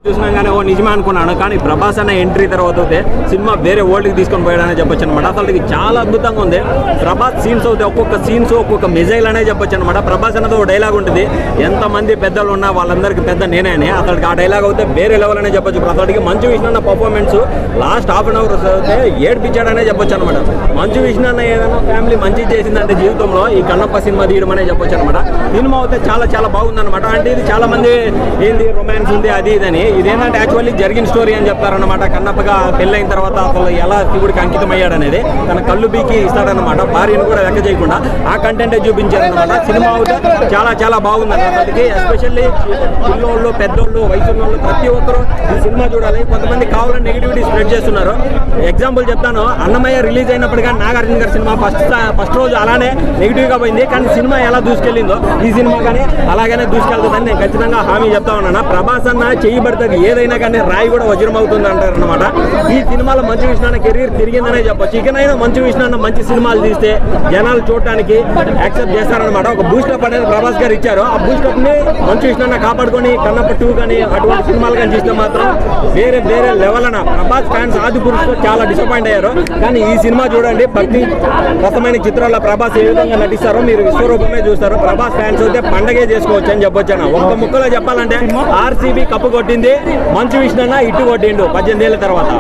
చూసినాగానే ఓ నిజమే అనుకున్నాను, కానీ ప్రభాస్ అన్న ఎంట్రీ తర్వాత అయితే సినిమా వేరే వరల్డ్కి తీసుకొని పోయాడనే చెప్పొచ్చు అనమాట. అసలు ఇది చాలా అద్భుతంగా ఉంది. ప్రభాస్ సీన్స్ అవుతాయి, ఒక్కొక్క సీన్స్ ఒక్కొక్క మిజైల్ అనే చెప్పొచ్చు అనమాట. ప్రభాస్ అన్నది ఒక డైలాగ్ ఉంటుంది, ఎంతమంది పెద్దలు ఉన్నా వాళ్ళందరికీ పెద్ద నేనే అని. అతడికి ఆ డైలాగ్ అయితే వేరే లెవెల్ అనే చెప్పొచ్చు. అతడికి మంచు విష్ణు అన్న performance last half an hour అయితే ఏడ్పించాడనే చెప్పొచ్చు అనమాట. మంచు విష్ణు అన్న ఏదైనా ఫ్యామిలీ మంచి చేసిందంటే జీవితంలో ఈ కన్నప్ప సినిమా తీయడం అనే చెప్పొచ్చు అనమాట. సినిమా అయితే చాలా చాలా బాగుందన్నమాట. అంటే ఇది చాలా మంది ఏంది రొమాన్స్ ఉంది అది ఇదని, ఇదేంటంటే యాక్చువల్లీ జరిగిన స్టోరీ అని చెప్తారనమాట. కన్నప్పగా పెళ్ళైన తర్వాత అసలు ఎలా శివుడికి అంకితం అయ్యాడనేది, తన కళ్ళు బీకి ఇస్తాడనమాట, భార్యను కూడా లెక్క చేయకుండా ఆ కంటెంటే చూపించారనమాట. సినిమా అయితే చాలా చాలా బాగుంది అసలుకి. ఎస్పెషల్లీ పిల్లోళ్ళు పెద్దోళ్ళు వయసున్న వాళ్ళు ప్రతి ఒక్కరు ఈ సినిమా చూడాలి. కొంతమంది కావాలని నెగిటివిటీ స్ప్రెడ్ చేస్తున్నారు. ఎగ్జాంపుల్ చెప్తాను, అన్నమయ్య రిలీజ్ అయినప్పుడు కానీ నాగార్జున గారి సినిమా ఫస్ట్ రోజు అలానే నెగిటివ్గా పోయింది, కానీ సినిమా ఎలా దూసుకెళ్ళిందో ఈ సినిమా కానీ అలాగనే దూసుకెళ్తుందని నేను ఖచ్చితంగా హామీ చెప్తా ఉన్నాను. ప్రభాస్ అన్న చేయబడుతుంది ఏదైనా కానీ రాయి కూడా వజ్రం అవుతుంది అంటారు అనమాట. ఈ సినిమాలో మంచు విష్ణు అన్న కెరీర్ తిరిగిందనే చెప్పొచ్చు. ఇకనైనా మంచు విష్ణు అన్న మంచి సినిమాలు తీస్తే జనాలు చూడటానికి యాక్సెప్ట్ చేస్తారనమాట. ఒక బూస్టప్ అనేది ప్రభాస్ గారు ఇచ్చారు. ఆ బూస్టప్ ని మంచు విష్ణు అన్న కాపాడుకొని కన్నప్ప 2 కానీ అటువంటి సినిమాలు కానీ తీస్తే మాత్రం వేరే వేరే లెవెల్ అన్న. ప్రభాస్ ఫ్యాన్స్ ఆది పురుషులు చాలా డిసప్పాయింట్ అయ్యారు. కానీ ఈ సినిమా చూడండి, భక్తి రసమైన చిత్రాల్లో ప్రభాస్ ఏ విధంగా నటిస్తారో మీరు విశ్వరూపమే చూస్తారు. ప్రభాస్ ఫ్యాన్స్ అయితే పండగే చేసుకోవచ్చు అని చెప్పొచ్చు అన్న. ఒక్క ముక్కలో చెప్పాలంటే ఆర్సీబీ కప్పు కొట్టింది, మంచు విష్ణు అన్న ఇట్టు కొట్టిండు 18 ఏళ్ల తర్వాత.